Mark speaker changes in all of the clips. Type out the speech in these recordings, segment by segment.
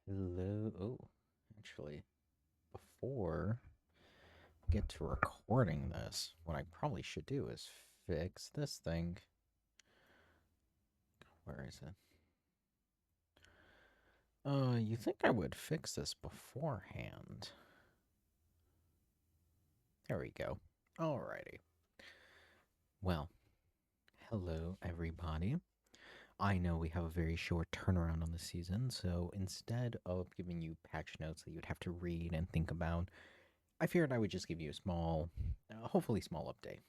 Speaker 1: Hello. Oh, actually, before we get to recording this, what I probably should do is fix this thing. Where is it? You think I would fix this beforehand? There we go. Alrighty. Well, hello, everybody. I know we have a very short turnaround on the season, so instead of giving you patch notes that you'd have to read and think about, I figured I would just give you a small, hopefully small update.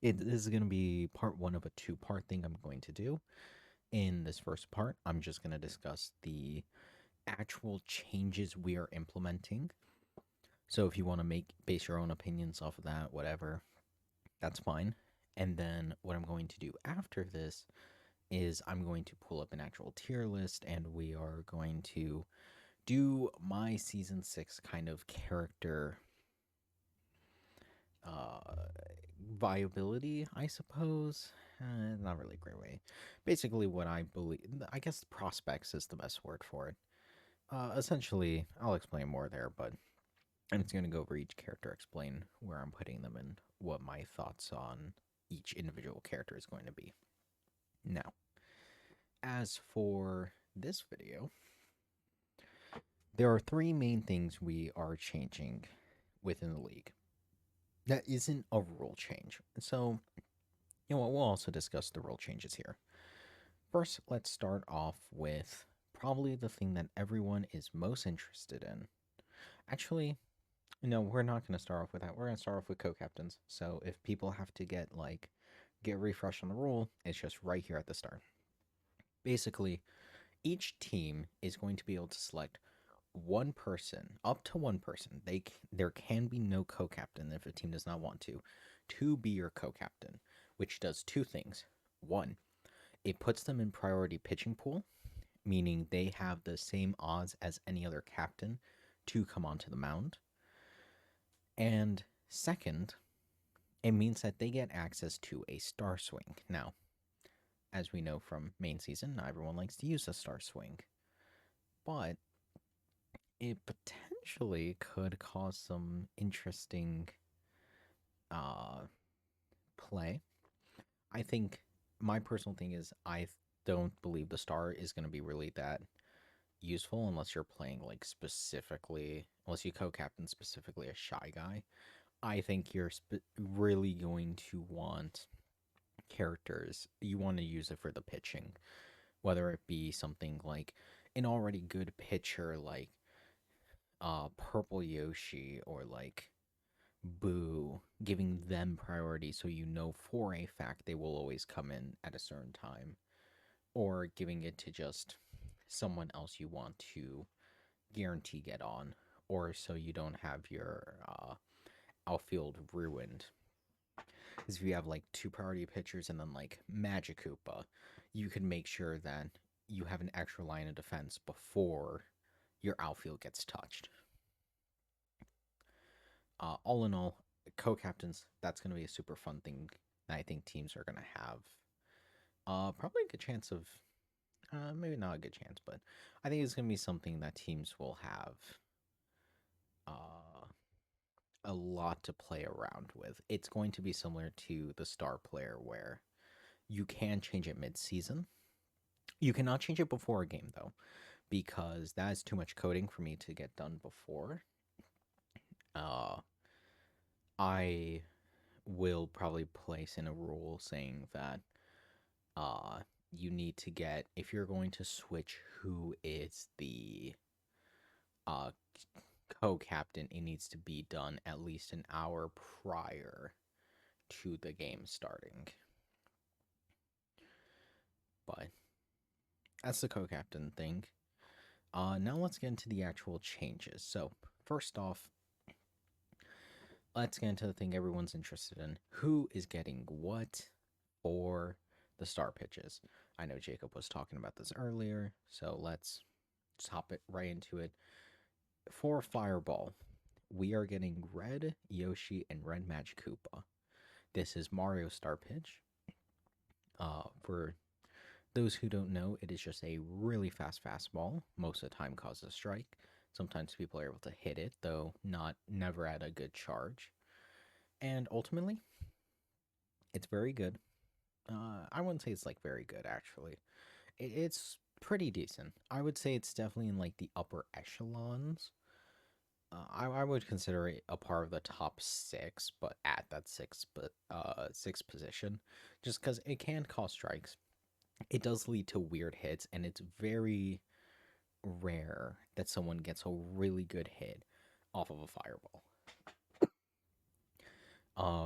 Speaker 1: This is going to be part one of a two-part thing I'm going to do. In this first part, I'm just going to discuss the actual changes we are implementing. So if you want to base your own opinions off of that, whatever, that's fine. And then what I'm going to do after this is I'm going to pull up an actual tier list and we are going to do my season 6 kind of character uh viability, I suppose. Not really a great way. Basically, what I believe, I guess prospects is the best word for it. Essentially, I'll explain more there, but I'm just going to go over each character, explain where I'm putting them, and what my thoughts on each individual character is going to be. Now, as for this video, there are three main things we are changing within the league. That isn't a rule change. So, you know what, we'll also discuss the rule changes here. First, let's start off with probably the thing that everyone is most interested in. Actually, no, we're not going to start off with that. We're going to start off with co-captains. So if people have to get refreshed on the rule, it's just right here at the start. Basically, each team is going to be able to select one person, up to one person. There can be no co-captain if a team does not want to be your co-captain, which does two things. One, it puts them in priority pitching pool, meaning they have the same odds as any other captain to come onto the mound. And second, it means that they get access to a star swing. Now, as we know from main season, not everyone likes to use a star swing, but it potentially could cause some interesting uh, play. I think my personal thing is I don't believe the star is going to be really that useful unless you're playing like specifically, unless you co-captain specifically a shy guy. I think you're really going to want characters. You want to use it for the pitching, whether it be something like an already good pitcher like Purple Yoshi or like Boo, giving them priority so you know for a fact they will always come in at a certain time, or giving it to just someone else you want to guarantee get on, or so you don't have your outfield ruined. Because if you have like two priority pitchers and then like Magikoopa, you can make sure that you have an extra line of defense before your outfield gets touched. All in all, co-captains, that's going to be a super fun thing that I think teams are going to have. Probably a good chance of, maybe not a good chance, but I think it's going to be something that teams will have uh, a lot to play around with. It's going to be similar to the star player where you can change it mid-season. You cannot change it before a game, though, because that is too much coding for me to get done before. Uh, I will probably place in a rule saying that you need to get, if you're going to switch who is the uh co-captain, it needs to be done at least an hour prior to the game starting. But that's the co-captain thing. Now let's get into the actual changes. So first off, let's get into the thing everyone's interested in. Who is getting what for the star pitches? I know Jacob was talking about this earlier, so let's just hop it right into it. For Fireball, we are getting Red Yoshi and Red Magikoopa. This is Mario Star Pitch. For those who don't know, it is just a really fast fastball. Most of the time causes a strike. Sometimes people are able to hit it, though not never at a good charge. And ultimately, it's very good. I wouldn't say it's like very good actually. It's pretty decent. I would say it's definitely in like the upper echelons. I would consider it a part of the top six, but at that sixth position, just because it can cause strikes. It does lead to weird hits, and it's very rare that someone gets a really good hit off of a fireball.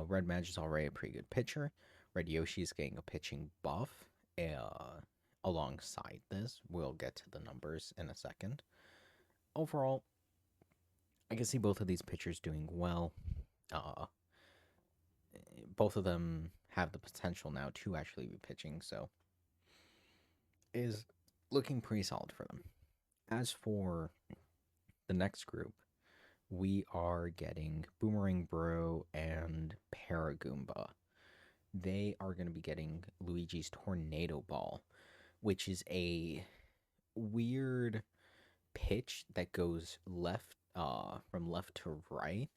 Speaker 1: Red Mage is already a pretty good pitcher. Red Yoshi is getting a pitching buff. Alongside this, we'll get to the numbers in a second. Overall, I can see both of these pitchers doing well. Uh, both of them have the potential now to actually be pitching, so is looking pretty solid for them. As for the next group, we are getting Boomerang Bro and Paragoomba. They are going to be getting Luigi's Tornado Ball, which is a weird pitch that goes left from left to right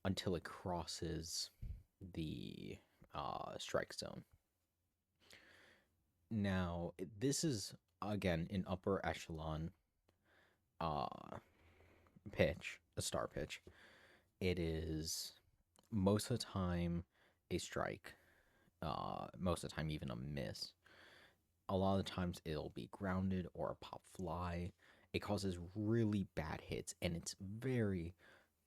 Speaker 1: until it crosses the strike zone. Now, this is again an upper echelon uh, pitch, a star pitch. It is most of the time a strike, most of the time even a miss. A lot of the times it'll be grounded or a pop fly. It causes really bad hits, and it's very,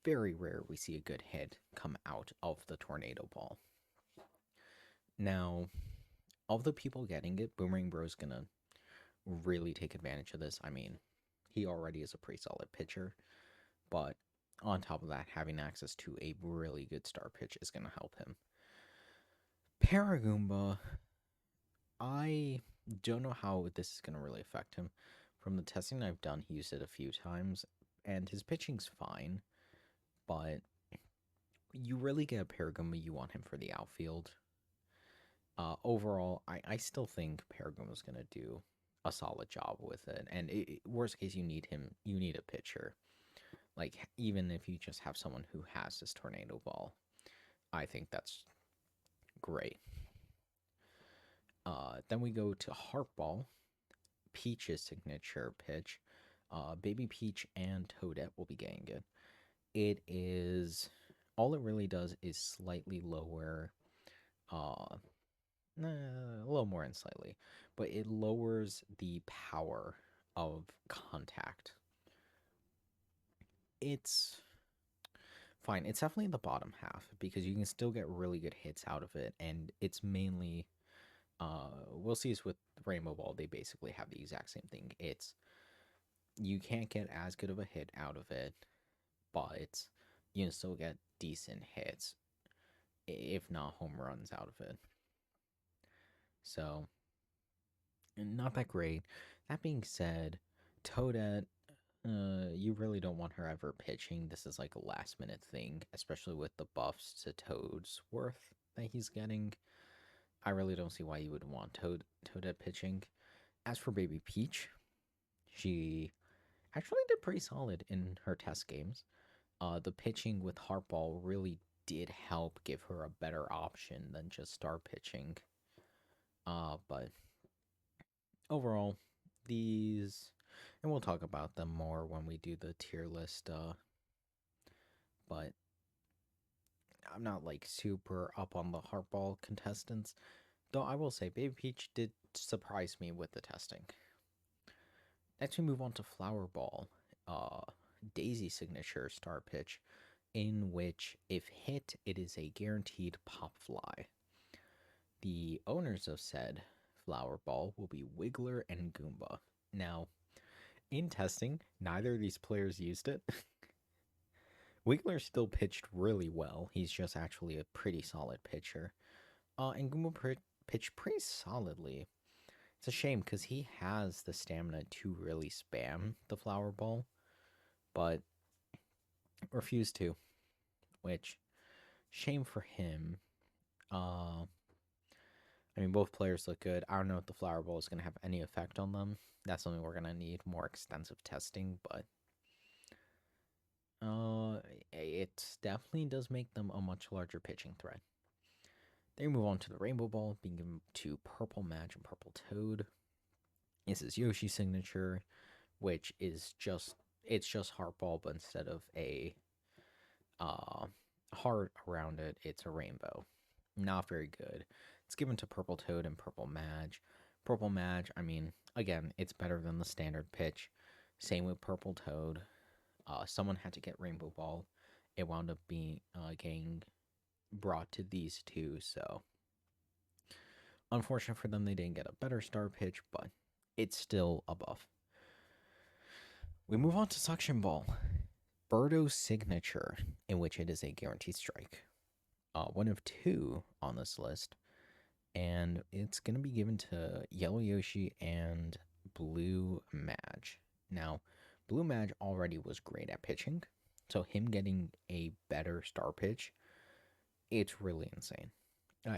Speaker 1: very rare we see a good hit come out of the tornado ball. Now, of the people getting it, Boomerang Bro's gonna really take advantage of this. I mean, he already is a pretty solid pitcher, but on top of that, having access to a really good star pitch is gonna help him. Paragoomba, I don't know how this is gonna really affect him. From the testing I've done, he used it a few times, and his pitching's fine, but you really get a Paragoomba, you want him for the outfield. Overall, I still think Paragoomba's gonna do a solid job with it. And worst case, you need a pitcher. Like, even if you just have someone who has this tornado ball, I think that's great. Then we go to Harp Ball, Peach's signature pitch. Baby Peach and Toadette will be getting it. It is all it really does is slightly lower, a little more than slightly, but it lowers the power of contact. It's fine. It's definitely in the bottom half because you can still get really good hits out of it, and it's mainly we'll see this with Rainbow Ball. They basically have the exact same thing. It's you can't get as good of a hit out of it, but you can still get decent hits, if not home runs out of it. So, not that great. That being said, Toadette, you really don't want her ever pitching. This is like a last minute thing, especially with the buffs to Toad's worth that he's getting. I really don't see why you would want Toadette pitching. As for Baby Peach, she actually did pretty solid in her test games. The pitching with Harpball really did help give her a better option than just star pitching. But overall, these, and we'll talk about them more when we do the tier list. But I'm not like super up on the Harpball contestants, though I will say Baby Peach did surprise me with the testing. Next, we move on to Flower Ball, Daisy signature star pitch, in which, if hit, it is a guaranteed pop fly. The owners of said Flower Ball will be Wiggler and Goomba. Now, in testing, neither of these players used it. Wiggler still pitched really well. He's just actually a pretty solid pitcher. And Goomba pitched pretty solidly. It's a shame because he has the stamina to really spam the Flower Ball, but refused to, which, shame for him. I mean, both players look good. I don't know if the Flower Ball is going to have any effect on them. That's something we're going to need more extensive testing, but it definitely does make them a much larger pitching threat. Then we move on to the Rainbow Ball, being given to Purple Madge and Purple Toad. This is Yoshi's signature, which is just Heart Ball, but instead of a uh, heart around it, it's a rainbow. Not very good. It's given to Purple Toad and Purple Madge. Purple Madge, I mean, again, it's better than the standard pitch. Same with Purple Toad. Someone had to get Rainbow Ball. It wound up being getting brought to these two, so unfortunate for them they didn't get a better star pitch, but it's still above. We move on to Suction Ball. Birdo's signature, in which it is a guaranteed strike. One of two on this list, and it's going to be given to Yellow Yoshi and Blue Madge. Now, Blue Madge already was great at pitching, so him getting a better star pitch, it's really insane.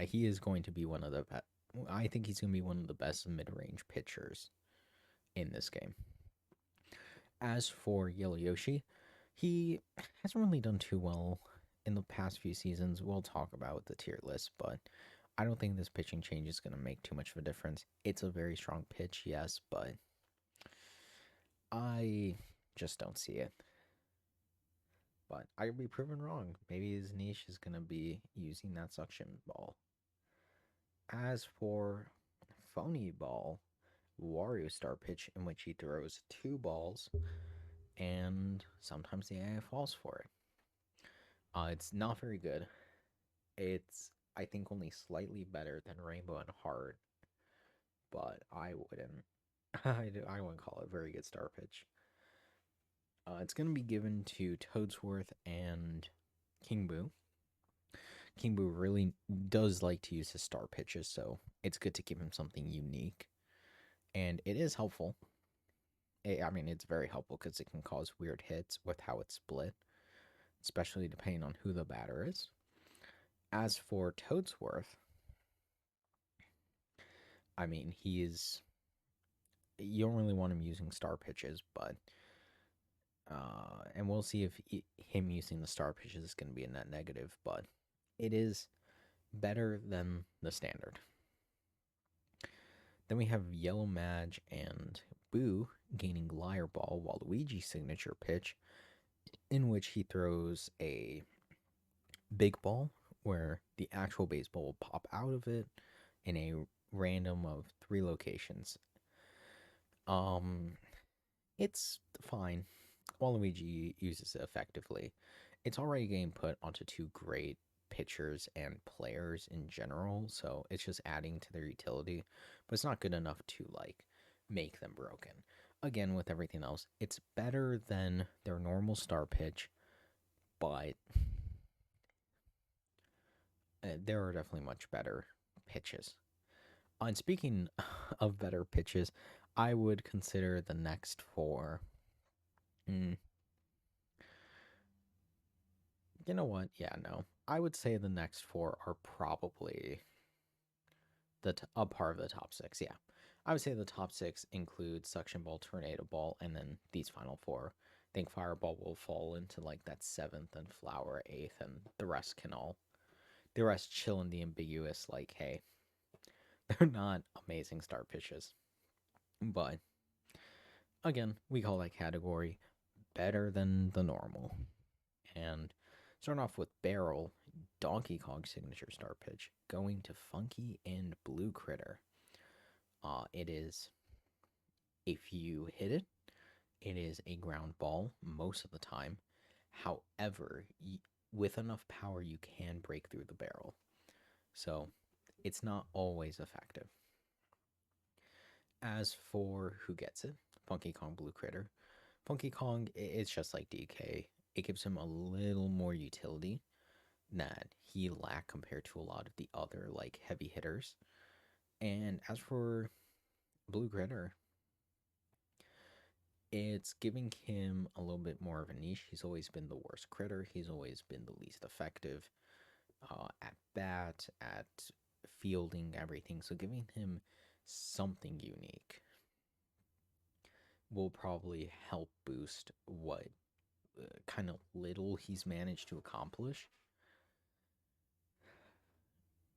Speaker 1: He is going to be one of the I think he's going to be one of the best mid-range pitchers in this game. As for Yellow Yoshi, he hasn't really done too well in the past few seasons. We'll talk about the tier list, but I don't think this pitching change is going to make too much of a difference. It's a very strong pitch, yes, but I just don't see it. But I could be proven wrong. Maybe his niche is going to be using that suction ball. As for Phony Ball, Wario Star pitch, in which he throws two balls, and sometimes the AI falls for it. It's not very good. It's, I think, only slightly better than Rainbow and Heart, but I wouldn't. I wouldn't call it a very good star pitch. It's going to be given to Toadsworth and King Boo. King Boo really does like to use his star pitches, so it's good to give him something unique. And it is helpful. I mean, it's very helpful because it can cause weird hits with how it's split, especially depending on who the batter is. As for Toadsworth, I mean, you don't really want him using star pitches, but and we'll see if him using the star pitches is going to be a net negative, but it is better than the standard. Then we have Yellow Madge and Boo gaining Liar Ball, Waluigi's signature pitch, in which he throws a big ball where the actual baseball will pop out of it in a random of 3 locations. It's fine. Waluigi uses it effectively. It's already getting put onto 2 great pitchers and players in general, so it's just adding to their utility, but it's not good enough to like make them broken. Again, with everything else, it's better than their normal star pitch, but there are definitely much better pitches. And speaking of better pitches, I would consider the next 4. You know what? Yeah, no. I would say the next 4 are probably a part of the top 6. Yeah. I would say the top 6 include Suction Ball, Tornado Ball, and then these final 4. I think Fireball will fall into like that 7th and Flower 8th, and the rest chill in the ambiguous, like, hey, they're not amazing star pitches. But again, we call that category better than the normal. And starting off with Barrel, Donkey Kong signature star pitch, going to Funky and Blue Critter. It is, if you hit it, it is a ground ball most of the time. However, with enough power, you can break through the barrel. So it's not always effective. As for who gets it, Funky Kong Blue Critter. Funky Kong, it's just like DK. It gives him a little more utility that he lacked compared to a lot of the other like heavy hitters. And as for Blue Critter, it's giving him a little bit more of a niche. He's always been the worst critter. He's always been the least effective at bat, at fielding everything. So giving him something unique will probably help boost what kind of little he's managed to accomplish.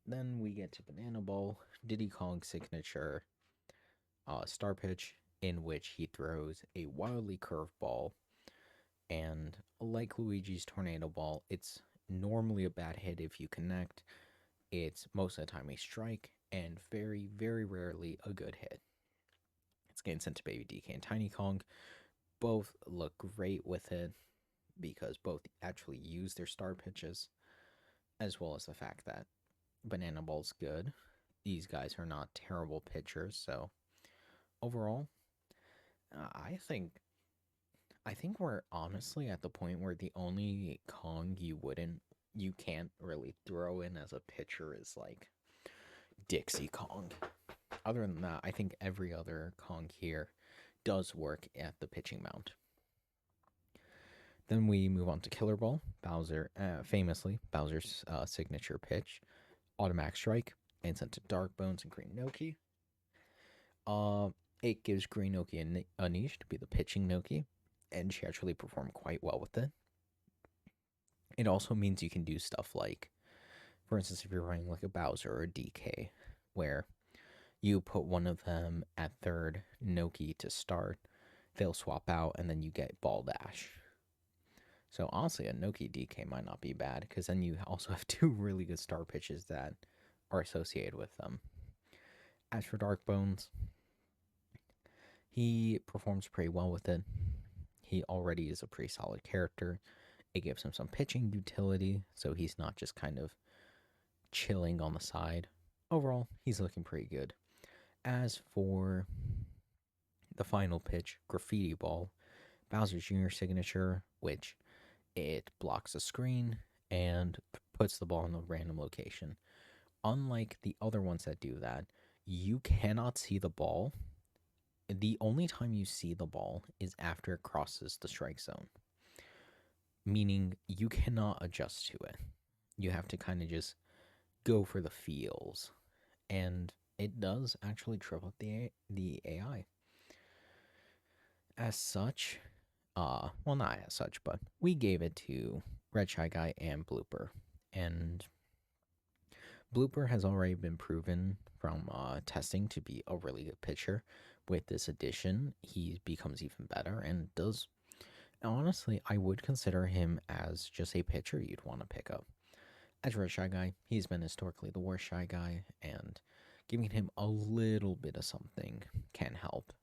Speaker 1: Then we get to Banana Ball, Diddy Kong's signature star pitch, in which he throws a wildly curved ball. And like Luigi's Tornado Ball, it's normally a bad hit if you connect. It's most of the time a strike, and very, very rarely a good hit. It's getting sent to Baby DK and Tiny Kong. Both look great with it because both actually use their star pitches, as well as the fact that Banana Ball's good. These guys are not terrible pitchers, so overall, I think we're honestly at the point where the only Kong you can't really throw in as a pitcher is like Dixie Kong. Other than that, I think every other Kong here does work at the pitching mound. Then we move on to Killer Ball. Bowser, famously, Bowser's signature pitch, automatic strike, and sent to Dark Bones and Green Noki. It gives Green Noki a niche to be the pitching Noki, and she actually performed quite well with it. It also means you can do stuff like, for instance, if you're running like a Bowser or a DK, where you put one of them at third Noki to start, they'll swap out, and then you get Ball Dash. So honestly, a Noki DK might not be bad, because then you also have two really good star pitches that are associated with them. As for Dark Bones, he performs pretty well with it. He already is a pretty solid character. It gives him some pitching utility, so he's not just kind of chilling on the side. Overall, he's looking pretty good. As for the final pitch, Graffiti Ball, Bowser Jr. signature, which it blocks the screen and puts the ball in a random location. Unlike the other ones that do that, you cannot see the ball. The only time you see the ball is after it crosses the strike zone, meaning you cannot adjust to it. You have to kind of just go for the feels, and it does actually trip up the AI. As such, well, not as such, but we gave it to Red Shy Guy and Blooper, and Blooper has already been proven from testing to be a really good pitcher. With this addition, he becomes even better and does. Honestly, I would consider him as just a pitcher you'd want to pick up. As for a Shy Guy, he's been historically the worst Shy Guy, and giving him a little bit of something can help.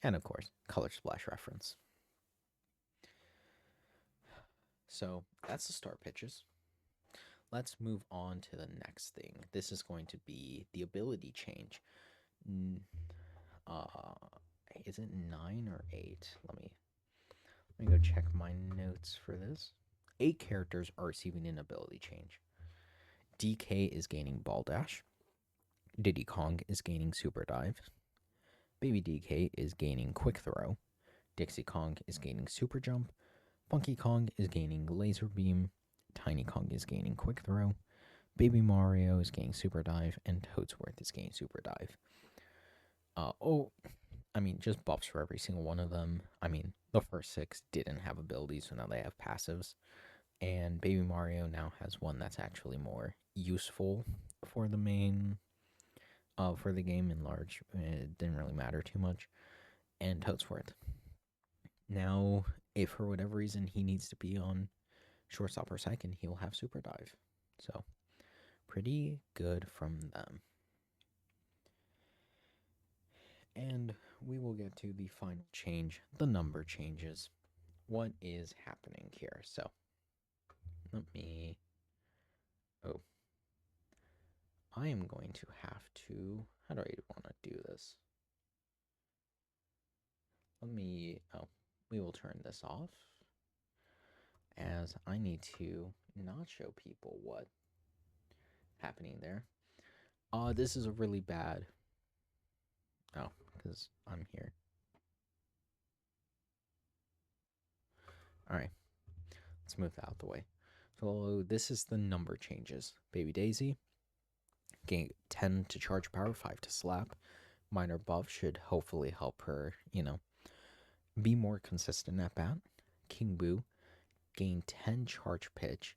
Speaker 1: And of course, Color Splash reference. So that's the start pitches. Let's move on to the next thing. This is going to be the ability change. Is it 9 or 8? Let me go check my notes for this. 8 characters are receiving an ability change. DK is gaining Ball Dash. Diddy Kong is gaining Super Dive. Baby DK is gaining Quick Throw. Dixie Kong is gaining Super Jump. Funky Kong is gaining Laser Beam. Tiny Kong is gaining Quick Throw. Baby Mario is gaining Super Dive. And Toadsworth is gaining Super Dive. Just buffs for every single one of them. The first 6 didn't have abilities, so now they have passives. And Baby Mario now has one that's actually more useful for the main, for the game in large. It didn't really matter too much. And Toadsworth. Now, if for whatever reason he needs to be on shortstop or second, he'll have Super Dive. So, pretty good from them. And we will get to the final change, the number changes. What is happening here? So, let me... Oh. I am going to have to... How do I want to do this? We will turn this off, as I need to not show people what happening there. This is a really bad... Oh, because I'm here. Alright, let's move that out the way. So this is the number changes. Baby Daisy, gain 10 to charge power, 5 to slap. Minor buff should hopefully help her, be more consistent at bat. King Boo gained 10 charge pitch,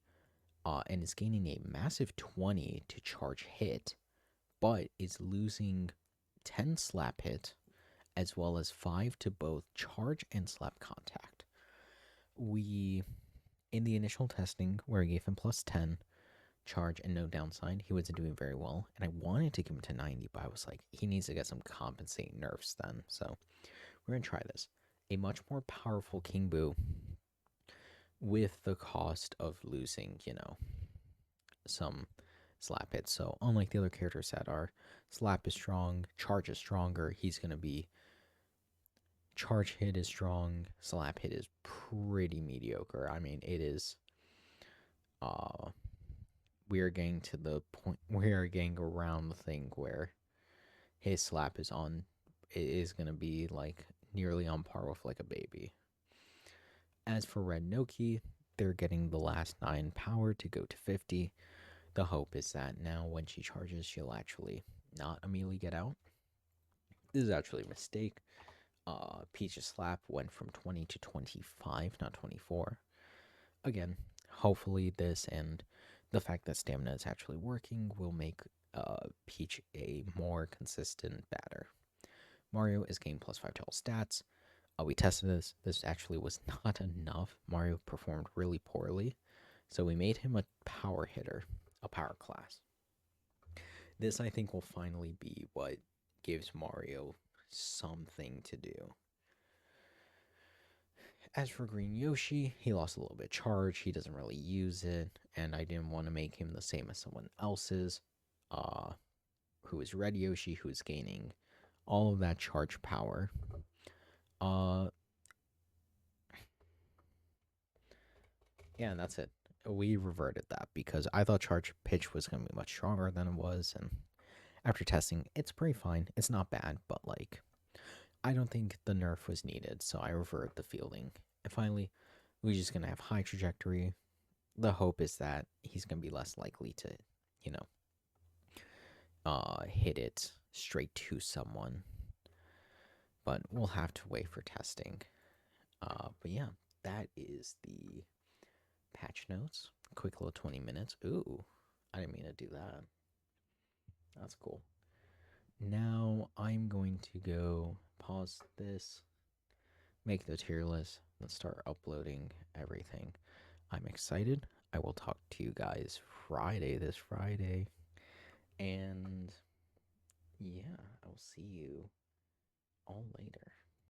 Speaker 1: and is gaining a massive 20 to charge hit, but is losing 10 slap hit as well as 5 to both charge and slap contact. We, in the initial testing where I gave him plus 10 charge and no downside, he wasn't doing very well, and I wanted to give him to 90, but I was like, he needs to get some compensating nerfs then. So we're gonna try this. A much more powerful King Boo with the cost of losing, some slap hits. So unlike the other characters that are slap is strong, charge is stronger, he's gonna be charge hit is strong, slap hit is pretty mediocre. I mean, it is. We are getting to the point. We are getting around the thing where his slap is on. It is gonna be like nearly on par with like a baby. As for Red Noki, they're getting the last 9 power to go to 50. The hope is that now when she charges, she'll actually not immediately get out. This is actually a mistake. Peach's slap went from 20 to 25, not 24. Again, hopefully this and the fact that stamina is actually working will make Peach a more consistent batter. Mario is getting plus 5 to all stats. We tested this. This actually was not enough. Mario performed really poorly. So we made him a power hitter, a power class. This, I think, will finally be what gives Mario something to do. As for Green Yoshi, he lost a little bit of charge. He doesn't really use it, and I didn't want to make him the same as someone else's, who is Red Yoshi, who is gaining all of that charge power. Yeah, and that's it. We reverted that because I thought charge pitch was going to be much stronger than it was, and after testing, it's pretty fine. It's not bad, but like, I don't think the nerf was needed, so I reverted the fielding. And finally, we're just going to have high trajectory. The hope is that he's going to be less likely to, you know, hit it straight to someone. But we'll have to wait for testing. But yeah, that is the patch notes. Quick little 20 minutes. Ooh, I didn't mean to do that. That's cool. Now I'm going to go pause this, make the tier list, and start uploading everything. I'm excited. I will talk to you guys this Friday. And yeah, I'll see you all later.